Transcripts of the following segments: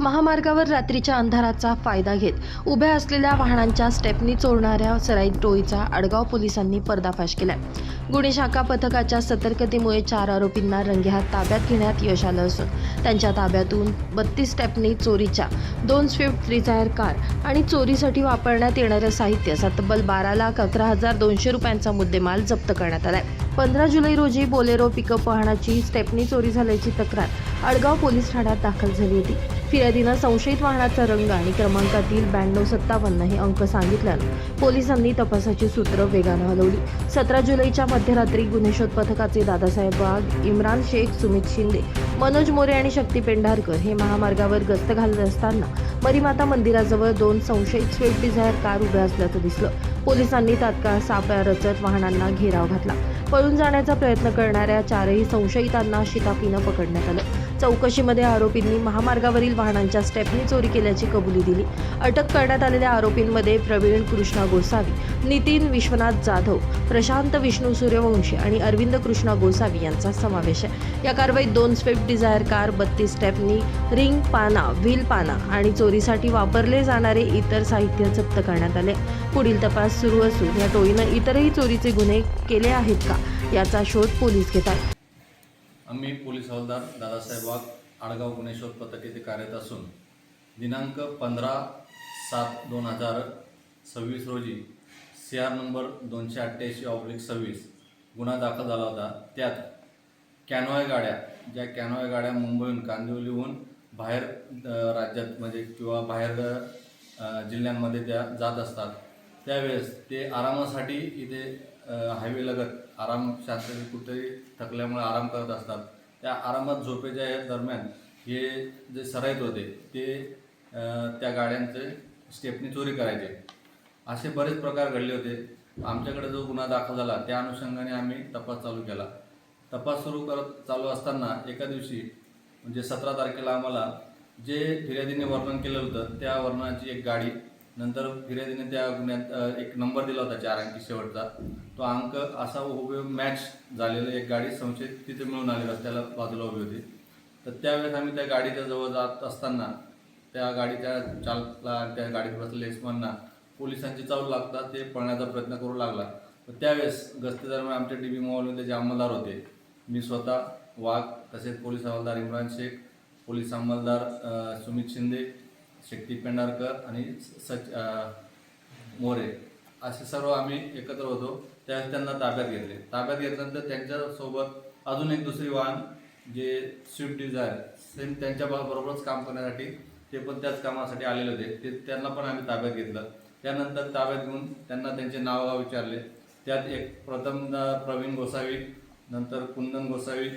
महामार्गावर रात्रीच्या अंधाराचा फायदा घेत उभ्या असलेल्या वाहनांच्या स्टेपनी चोरणाऱ्या सराईत टोळीचा आडगाव पोलिसांनी पर्दाफाश केलाय। गुन्हे शाखा पथकाच्या सतर्कतेमुळे 4 आरोपींना रंगेहात ताब्यात घेण्यात यश आलं असून त्यांच्या ताब्यातून 32 स्टेपनी चोरीच्या 2 स्विफ्ट डिझायर कार आणि चोरीसाठी वापरण्यात येणारं साहित्य तब्बल 12,11,200 रुपयांचा मुद्देमाल जप्त करण्यात आलाय। 15 जुलै रोजी बोलेरो पिकअप वाहनाची स्टेपनी चोरी झाल्याची तक्रार आडगाव पोलीस ठाण्यात दाखल झाली होती। फिर्यादीनं संशयित वाहनाचा रंग आणि क्रमांकातील 9257 हे अंक सांगितल्यानं पोलिसांनी तपासाची सूत्र वेगानं हलवली। 17 जुलैच्या मध्यरात्री गुन्हे शोध पथकाचे दादासाहेब वाघ, इम्रान शेख, सुमित शिंदे, मनोज मोरे आणि शक्ती पेंढारकर हे महामार्गावर गस्त घालत असताना मरीमाता मंदिराजवळ 2 संशयित स्विफ्ट डिझायर कार उभ्या असल्याचं दिसलं। पोलिसांनी तात्काळ सापळा रचत वाहनांना घेराव घातला। पळून जाण्याचा प्रयत्न करणाऱ्या 4ही संशयितांना शिताफीनं पकडण्यात आलं। चौकशीमध्ये आरोपींनी महामार्गावरील वाहनांच्या स्टेपनी चोरी केल्याची कबुली दिली। अटक करण्यात आलेल्या आरोपींमध्ये प्रवीण कृष्णा गोसावी, नितीन विश्वनाथ जाधव, प्रशांत विष्णू सूर्यवंशी आणि अरविंद कृष्णा गोसावी यांचा समावेश आहे। या कारवाईत 2 Swift Dzire car, 32 stepney, ring पाना, व्हील पाना आणि चोरीसाठी वापरले जाणारे इतर साहित्य जप्त करण्यात आले। पुढील तपास सुरू असून या टोळीनं इतरही चोरीचे गुन्हे केले आहेत का याचा शोध पोलीस घेत आहेत। आम्ही पोलीस हवालदार दादासाहेब वाघ, आडगाव गुन्हे शोध पथक येथे कार्यरत असून दिनांक 15/7/2026 रोजी CR नंबर 288/26 गुन्हा दाखल झाला होता। त्यात कॅनॉय गाड्या, ज्या कॅनॉय गाड्या मुंबईहून कांदिवलीहून बाहेर राज्यात म्हणजे किंवा बाहेर जिल्ह्यांमध्ये त्या जात असतात, त्यावेळेस ते आरामासाठी इथे हायवे लगत आराम शास्त्री कुठेतरी थकल्यामुळे आराम करत असतात। त्या आरामात झोपेच्या दरम्यान हे जे सराईत होते ते त्या गाड्यांचे स्टेपनी चोरी करायचे। असे बरेच प्रकार घडले होते। आमच्याकडे जो गुन्हा दाखल झाला त्या अनुषंगाने आम्ही तपास चालू केला। तपास चालू असताना एका दिवशी म्हणजे 17 तारखेला आम्हाला जे फिर्यादीने वर्णन केलं होतं त्या वर्णनाची एक गाडी, नंतर फिर्यादीने त्या गुन्ह्यात एक नंबर दिला होता 4 अंकी शेवटचा, तो अंक असा उभे मॅच झालेलं एक गाडी संशयित तिथे मिळून आली, रस्त्याला बाजूला उभी होती। तर त्यावेळेस आम्ही त्या गाडीच्या जवळ जात असताना त्या गाडीच्या चालकाला, त्या गाडीत बसलेल्या इसमांना पोलिसांची चावल लागता ते पळण्याचा प्रयत्न करू लागला। तर त्यावेळेस गस्तीदरम्यान आमच्या DB मोबाईलमध्ये जे अंमलदार होते, मी स्वतः वाघ, तसेच पोलीस हवालदार इम्रान शेख, पोलीस अंमलदार सुमित शिंदे, शक्ती पेंढारकर आणि मोरे असे सर्व आम्ही एकत्र होतो। त्यावेळेस त्यांना ताब्यात घेतले। ताब्यात घेतल्यानंतर त्यांच्यासोबत अजून एक दुसरी वाहन जे स्विफ्ट डिझायर सेम त्यांच्याबरोबरच काम करण्यासाठी ते पण त्याच कामासाठी आलेले होते, ते त्यांना पण आम्ही ताब्यात घेतलं। त्यानंतर ताब्यात घेऊन त्यांना त्यांचे नावगाव विचारले। त्यात एक प्रथम प्रवीण गोसावी, नंतर कुंदन गोसावी,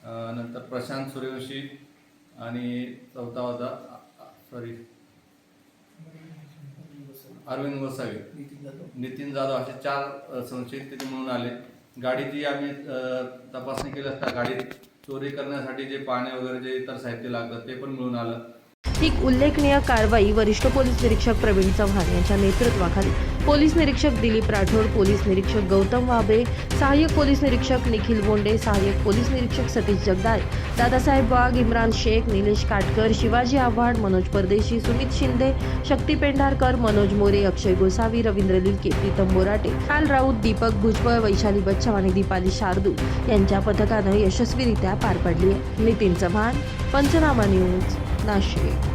नंतर प्रशांत सूर्यवंशी आणि चौथा होता अरविंद गोसावी, नितीन जाधव असे 4 संशयित तिथे म्हणून आले। गाडीची आम्ही तपासणी केली असता गाडीत चोरी करण्यासाठी जे पाने वगैरे जे इतर साहित्य लागतं ते पण मिळून आलं। ही उल्लेखनीय कारवाई वरिष्ठ पोलीस निरीक्षक प्रवीण चव्हाण यांच्या नेतृत्वाखाली पोलीस निरीक्षक दिलीप राठोड, पोलीस निरीक्षक गौतम वाबळे, सहाय्यक पोलीस निरीक्षक निखिल बोंडे, सहाय्यक पोलीस निरीक्षक सतीश जगदाळे, दादासाहेब वाघ, इम्रान शेख, निलेश काटकर, शिवाजी आव्हाड, मनोज परदेशी, सुमित शिंदे, शक्ती पेंढारकर, मनोज मोरे, अक्षय गोसावी, रवींद्र लिलके, प्रीतम बोराटे, काल राऊत, दीपक भुजबळ, वैशाली बच्चव आणि दीपाली शार्दूल यांच्या पथकानं यशस्वीरित्या पार पडली आहे। नितीन चव्हाण, पंचनामा न्यूज, नाशिक।